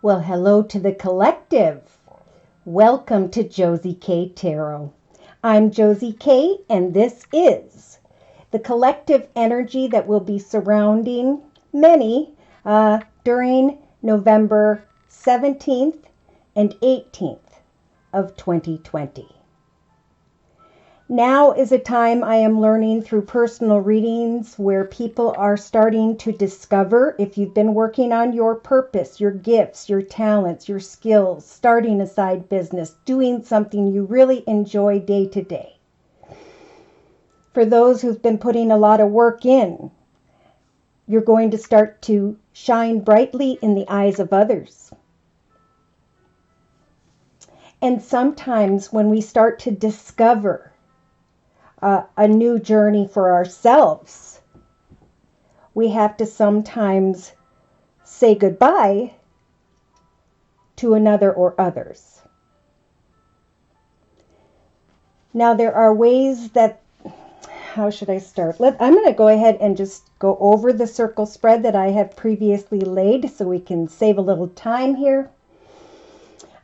Well, hello to the collective. Welcome to Josie K Tarot. I'm Josie K, and this is the collective energy that will be surrounding many during November 17th and 18th of 2020. Now is a time I am learning through personal readings where people are starting to discover if you've been working on your purpose, your gifts, your talents, your skills, starting a side business, doing something you really enjoy day to day. For those who've been putting a lot of work in, you're going to start to shine brightly in the eyes of others. And sometimes when we start to discover a new journey for ourselves, we have to sometimes say goodbye to another or others. Now there are ways that, how should I start? I'm going to go ahead and just go over the circle spread that I have previously laid so we can save a little time here.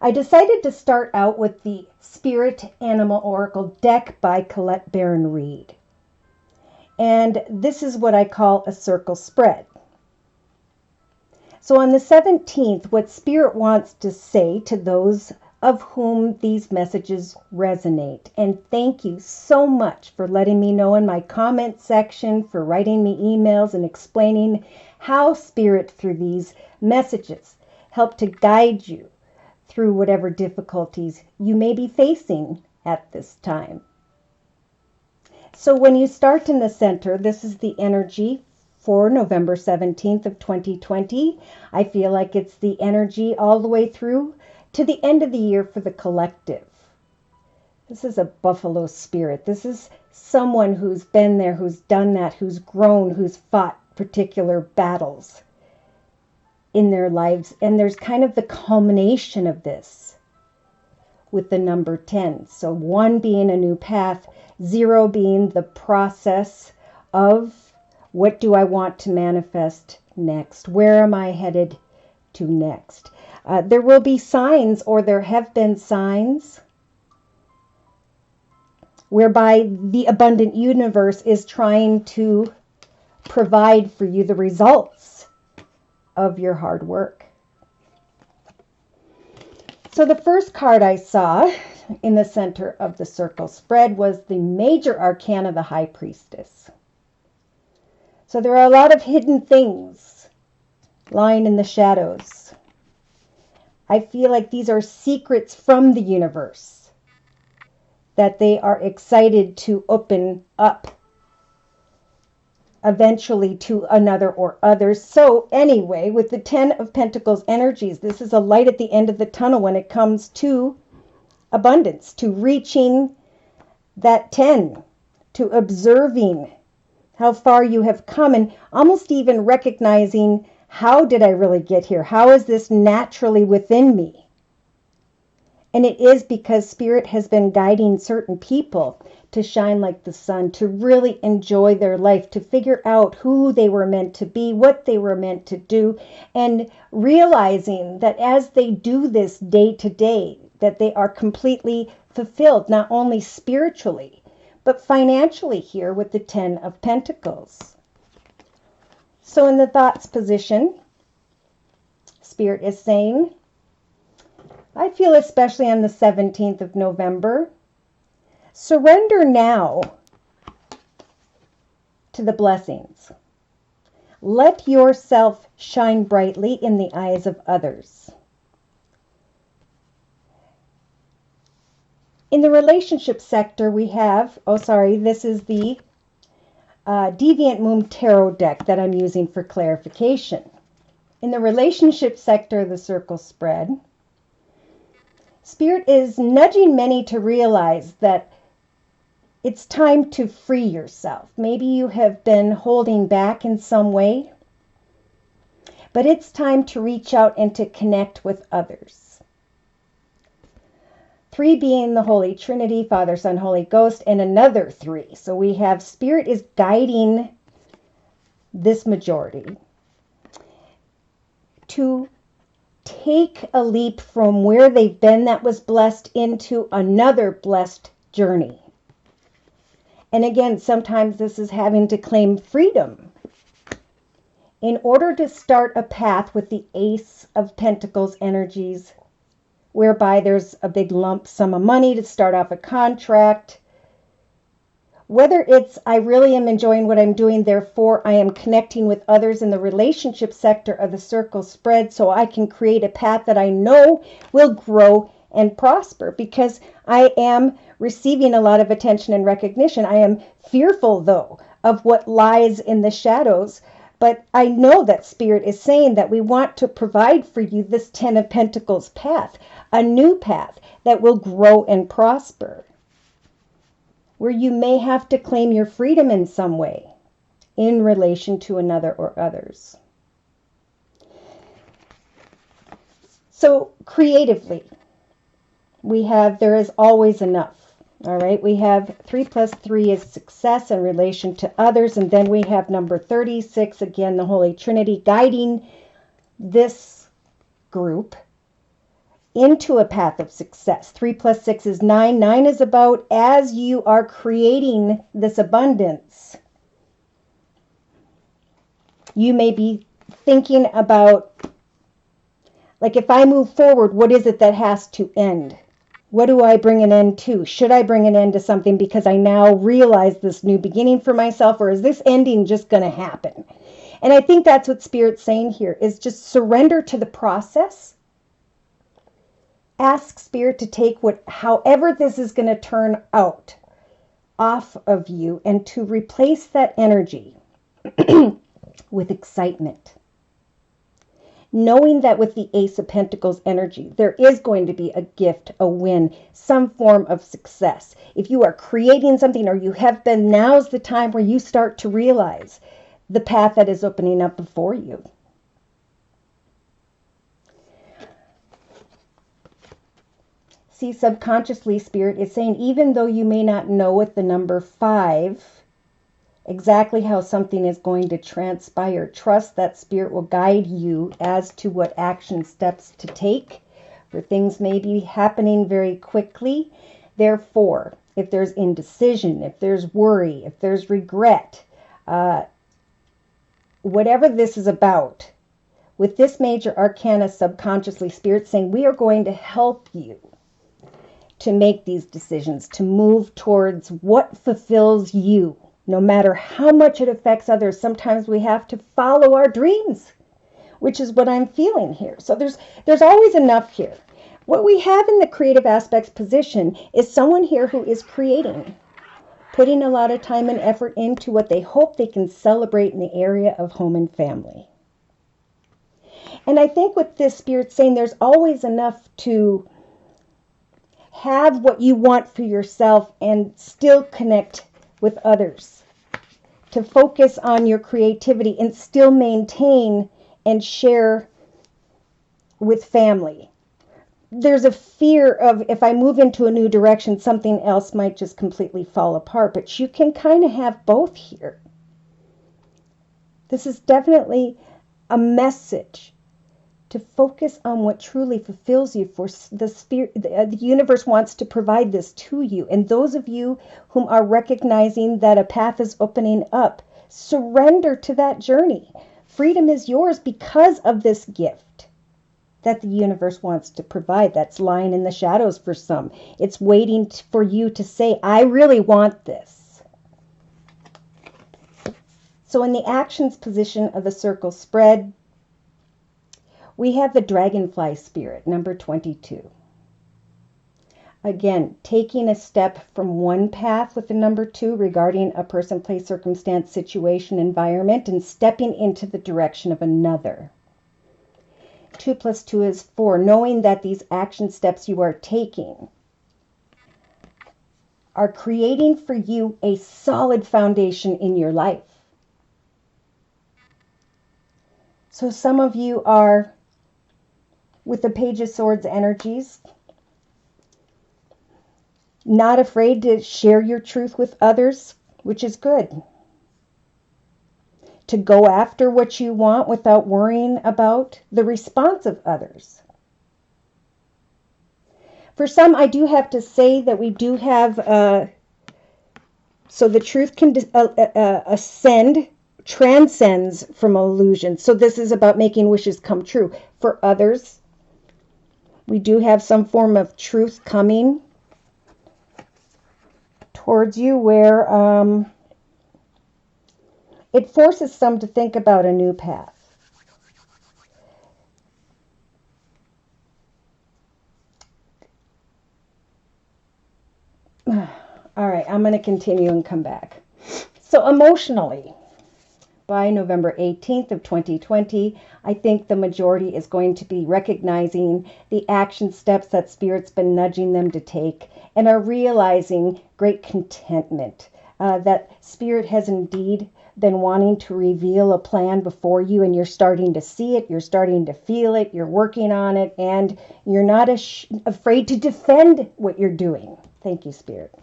I decided to start out with the Spirit Animal Oracle deck by Colette Baron Reed. And this is what I call a circle spread. So on the 17th, what Spirit wants to say to those of whom these messages resonate. And thank you so much for letting me know in my comment section, for writing me emails and explaining how Spirit through these messages help to guide you through whatever difficulties you may be facing at this time. So when you start in the center, this is the energy for November 17th of 2020. I feel like it's the energy all the way through to the end of the year for the collective. This is a buffalo spirit. This is someone who's been there, who's done that, who's grown, who's fought particular battles in their lives. And there's kind of the culmination of this with the number 10. So 1 being a new path, 0 being the process of what do I want to manifest next? Where am I headed to next? There will be signs, or there have been signs, whereby the abundant universe is trying to provide for you the results of your hard work. So the first card I saw in the center of the circle spread was the Major Arcana, the High Priestess. So there are a lot of hidden things lying in the shadows. I feel like these are secrets from the universe that they are excited to open up eventually to another or others. So anyway, with the 10 of Pentacles energies, this is a light at the end of the tunnel when it comes to abundance, to reaching that 10, to observing how far you have come, and almost even recognizing, how did I really get here? How is this naturally within me? And it is because Spirit has been guiding certain people to shine like the sun, to really enjoy their life, to figure out who they were meant to be, what they were meant to do, and realizing that as they do this day to day, that they are completely fulfilled, not only spiritually, but financially here with the 10 of Pentacles. So in the thoughts position, Spirit is saying, I feel especially on the 17th of November, surrender now to the blessings. Let yourself shine brightly in the eyes of others. In the relationship sector, we have, this is the Deviant Moon Tarot deck that I'm using for clarification. In the relationship sector of the circle spread, Spirit is nudging many to realize that it's time to free yourself. Maybe you have been holding back in some way, but it's time to reach out and to connect with others. 3 being the Holy Trinity, Father, Son, Holy Ghost, and another 3. So we have Spirit is guiding this majority to take a leap from where they've been that was blessed into another blessed journey. And again, sometimes this is having to claim freedom. In order to start a path with the Ace of Pentacles energies, whereby there's a big lump sum of money to start off a contract, whether it's I really am enjoying what I'm doing, therefore I am connecting with others in the relationship sector of the circle spread so I can create a path that I know will grow and prosper, because I am receiving a lot of attention and recognition. I am fearful, though, of what lies in the shadows, but I know that Spirit is saying that we want to provide for you this Ten of Pentacles path, a new path that will grow and prosper, where you may have to claim your freedom in some way in relation to another or others. So creatively, we have there is always enough. All right, we have 3 plus 3 is success in relation to others. And then we have number 36, again, the Holy Trinity guiding this group into a path of success. 3 plus 6 is 9. 9 is about as you are creating this abundance, you may be thinking about, like, if I move forward, what is it that has to end? What do I bring an end to? Should I bring an end to something because I now realize this new beginning for myself, or is this ending just going to happen? And I think that's what Spirit's saying here, is just surrender to the process. Ask Spirit to take however this is going to turn out off of you, and to replace that energy with excitement. Knowing that with the Ace of Pentacles energy, there is going to be a gift, a win, some form of success. If you are creating something, or you have been, now's the time where you start to realize the path that is opening up before you. See, subconsciously, Spirit is saying, even though you may not know with the number 5 exactly how something is going to transpire, trust that Spirit will guide you as to what action steps to take, for things may be happening very quickly. Therefore, if there's indecision, if there's worry, if there's regret, whatever this is about, with this major arcana, subconsciously, Spirit saying, we are going to help you to make these decisions, to move towards what fulfills you. No matter how much it affects others, sometimes we have to follow our dreams, which is what I'm feeling here. So there's always enough here. What we have in the creative aspects position is someone here who is creating, putting a lot of time and effort into what they hope they can celebrate in the area of home and family. And I think with this, Spirit saying, there's always enough to have what you want for yourself and still connect with others, to focus on your creativity and still maintain and share with family. There's a fear of, if I move into a new direction, something else might just completely fall apart, but you can kind of have both here. This is definitely a message to focus on what truly fulfills you, for the Spirit, the universe wants to provide this to you. And those of you whom are recognizing that a path is opening up, surrender to that journey. Freedom is yours because of this gift that the universe wants to provide, that's lying in the shadows for some. It's waiting for you to say, I really want this. So in the actions position of the circle spread, we have the dragonfly spirit, number 22. Again, taking a step from one path with the number 2 regarding a person, place, circumstance, situation, environment, and stepping into the direction of another. 2 plus 2 is 4, knowing that these action steps you are taking are creating for you a solid foundation in your life. So some of you are, with the Page of Swords energies, not afraid to share your truth with others, which is good. To go after what you want without worrying about the response of others. For some, I do have to say that we do have, so the truth can transcends from illusion. So this is about making wishes come true. For others, we do have some form of truth coming towards you where it forces some to think about a new path. All right, I'm going to continue and come back. So emotionally, by November 18th of 2020, I think the majority is going to be recognizing the action steps that Spirit's been nudging them to take and are realizing great contentment that Spirit has indeed been wanting to reveal a plan before you, and you're starting to see it, you're starting to feel it, you're working on it, and you're not afraid to defend what you're doing. Thank you, Spirit.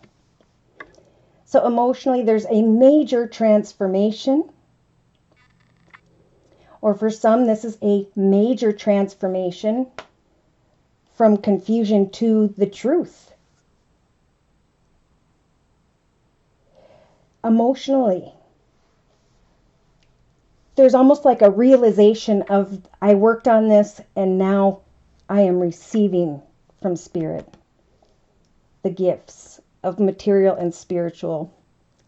So emotionally, there's a major transformation. Or for some, this is a major transformation from confusion to the truth. Emotionally, there's almost like a realization of, I worked on this and now I am receiving from Spirit the gifts of material and spiritual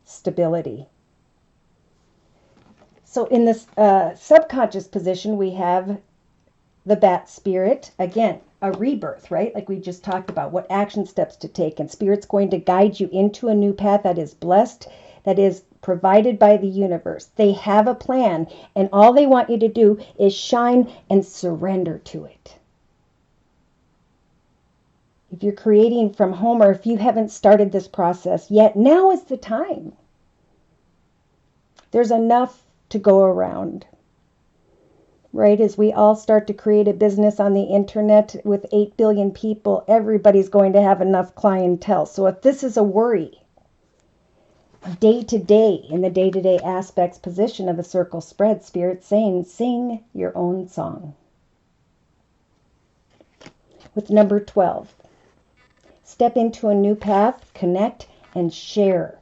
stability. So in this subconscious position, we have the bat spirit. Again, a rebirth, right? Like we just talked about, what action steps to take. And Spirit's going to guide you into a new path that is blessed, that is provided by the universe. They have a plan, and all they want you to do is shine and surrender to it. If you're creating from home, or if you haven't started this process yet, now is the time. There's enough to go around, right? As we all start to create a business on the internet with 8 billion people, everybody's going to have enough clientele. So if this is a worry, day to day, in the day-to-day aspects position of the circle spread, Spirit's saying, sing your own song. With number 12, step into a new path, connect, and share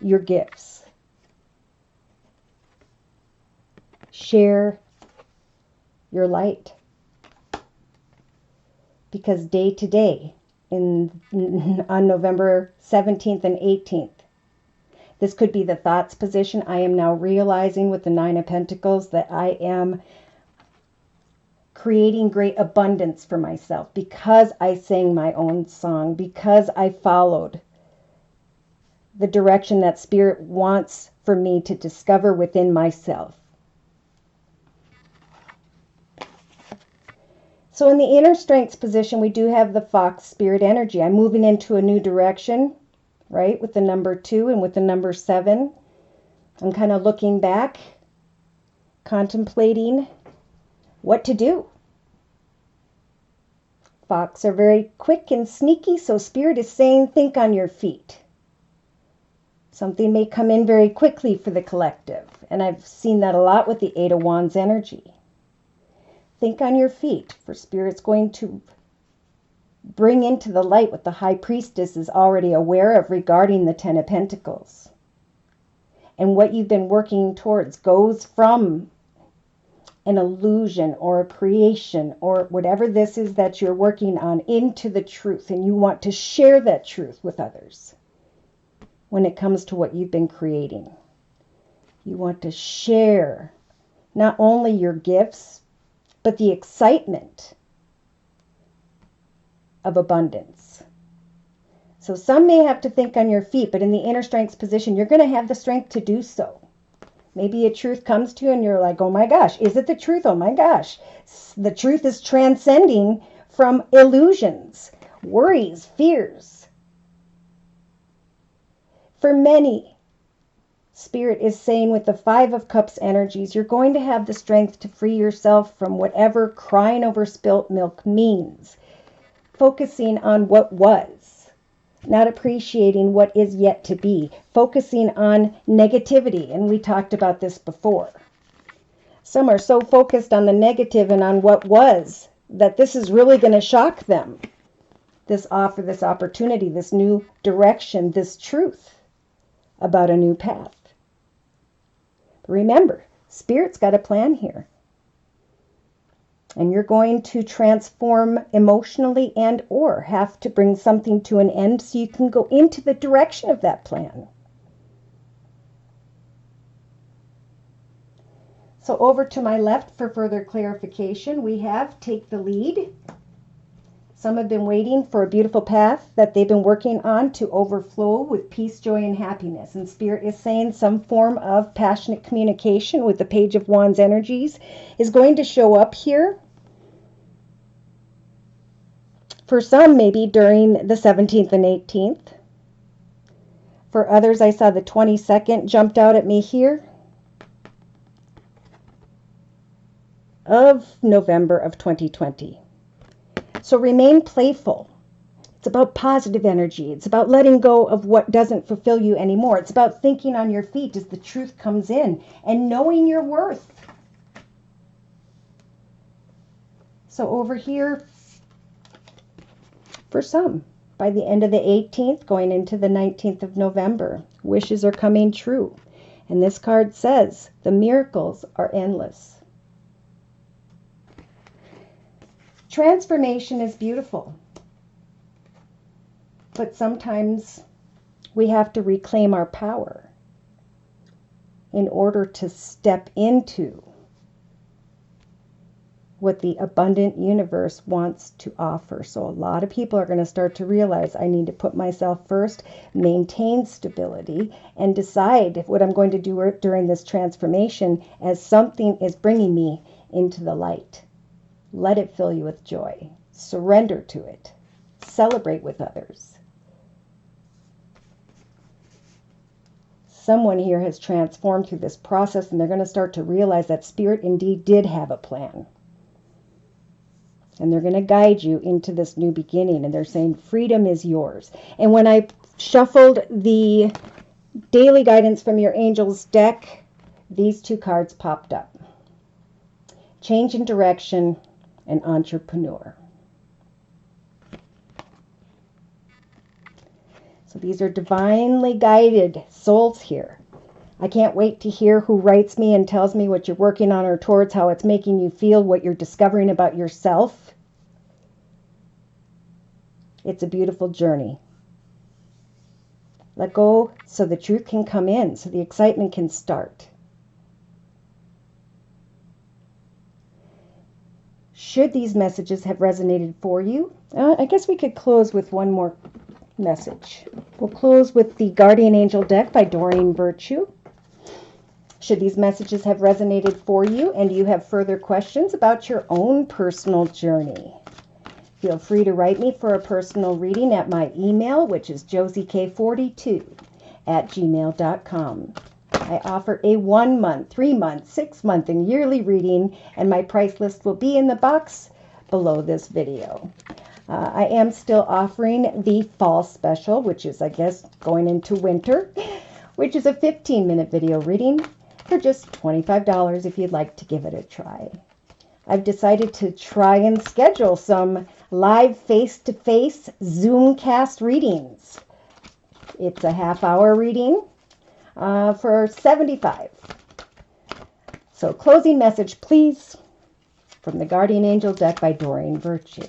your gifts. Share your light. Because day to day, on November 17th and 18th, this could be the thoughts position. I am now realizing with the 9 of Pentacles that I am creating great abundance for myself because I sang my own song, because I followed the direction that Spirit wants for me to discover within myself. So in the inner strengths position, we do have the fox spirit energy. I'm moving into a new direction, right? With the number 2 and with the number 7. I'm kind of looking back, contemplating what to do. Fox are very quick and sneaky, so Spirit is saying, think on your feet. Something may come in very quickly for the collective, and I've seen that a lot with the 8 of Wands energy. Think on your feet, for Spirit's going to bring into the light what the High Priestess is already aware of regarding the 10 of Pentacles. And what you've been working towards goes from an illusion or a creation or whatever this is that you're working on into the truth, and you want to share that truth with others. When it comes to what you've been creating, you want to share not only your gifts, but the excitement of abundance. So some may have to think on your feet, but in the inner strengths position, you're going to have the strength to do so. Maybe a truth comes to you and you're like, oh my gosh, is it the truth? Oh my gosh. The truth is transcending from illusions, worries, fears. For many, Spirit is saying with the 5 of Cups energies, you're going to have the strength to free yourself from whatever crying over spilt milk means. Focusing on what was, not appreciating what is yet to be. Focusing on negativity, and we talked about this before. Some are so focused on the negative and on what was that this is really going to shock them. This offer, this opportunity, this new direction, this truth about a new path. But remember, Spirit's got a plan here. And you're going to transform emotionally and or have to bring something to an end so you can go into the direction of that plan. So over to my left for further clarification, we have take the lead. Some have been waiting for a beautiful path that they've been working on to overflow with peace, joy, and happiness. And Spirit is saying some form of passionate communication with the Page of Wands energies is going to show up here. For some, maybe during the 17th and 18th. For others, I saw the 22nd jumped out at me here of November of 2020. So remain playful. It's about positive energy. It's about letting go of what doesn't fulfill you anymore. It's about thinking on your feet as the truth comes in and knowing your worth. So over here, for some, by the end of the 18th, going into the 19th of November, wishes are coming true. And this card says, the miracles are endless. Transformation is beautiful. But sometimes we have to reclaim our power in order to step into what the abundant universe wants to offer. So a lot of people are going to start to realize I need to put myself first, maintain stability, and decide what I'm going to do during this transformation as something is bringing me into the light. Let it fill you with joy. Surrender to it. Celebrate with others. Someone here has transformed through this process, and they're going to start to realize that Spirit indeed did have a plan. And they're going to guide you into this new beginning. And they're saying freedom is yours. And when I shuffled the daily guidance from your angels deck, these two cards popped up. Change in direction and entrepreneur. So these are divinely guided souls here. I can't wait to hear who writes me and tells me what you're working on or towards, how it's making you feel, what you're discovering about yourself. It's a beautiful journey. Let go so the truth can come in, so the excitement can start. Should these messages have resonated for you, I guess we could close with one more message. We'll close with the Guardian Angel deck by Doreen Virtue. Should these messages have resonated for you and you have further questions about your own personal journey, feel free to write me for a personal reading at my email, which is josiek42@gmail.com. I offer a 1 month, 3 month, 6 month, and yearly reading, and my price list will be in the box below this video. I am still offering the fall special, which is, I guess, going into winter, which is a 15-minute video reading for just $25 if you'd like to give it a try. I've decided to try and schedule some live face-to-face Zoomcast readings. It's a half-hour reading for $75. So closing message, please, from the Guardian Angel deck by Doreen Virtue.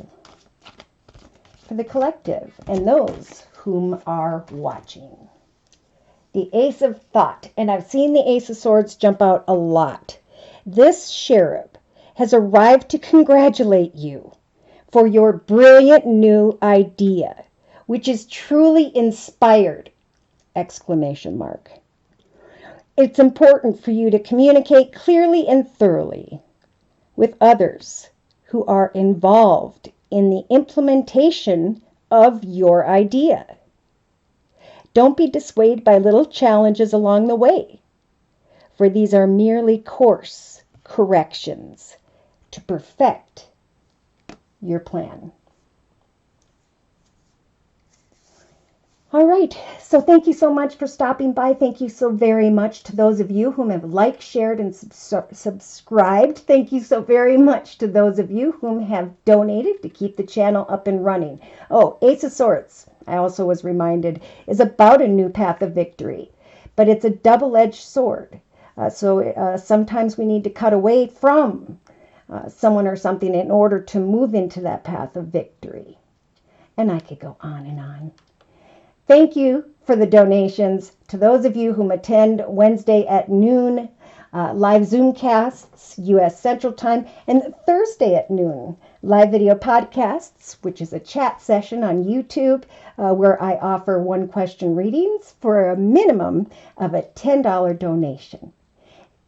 For the collective and those whom are watching. The Ace of Thought, and I've seen the Ace of Swords jump out a lot. This cherub has arrived to congratulate you for your brilliant new idea, which is truly inspired! Exclamation mark. It's important for you to communicate clearly and thoroughly with others who are involved in the implementation of your idea. Don't be dissuaded by little challenges along the way, for these are merely course corrections to perfect your plan. All right, so thank you so much for stopping by. Thank you so very much to those of you whom have liked, shared, and subscribed. Thank you so very much to those of you whom have donated to keep the channel up and running. Oh, Ace of Swords, I also was reminded, is about a new path of victory, but it's a double-edged sword. So sometimes we need to cut away from someone or something in order to move into that path of victory. And I could go on and on. Thank you for the donations. To those of you whom attend Wednesday at noon, live Zoomcasts, U.S. Central Time, and Thursday at noon, live video podcasts, which is a chat session on YouTube where I offer one-question readings for a minimum of a $10 donation.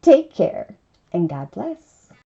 Take care, and God bless.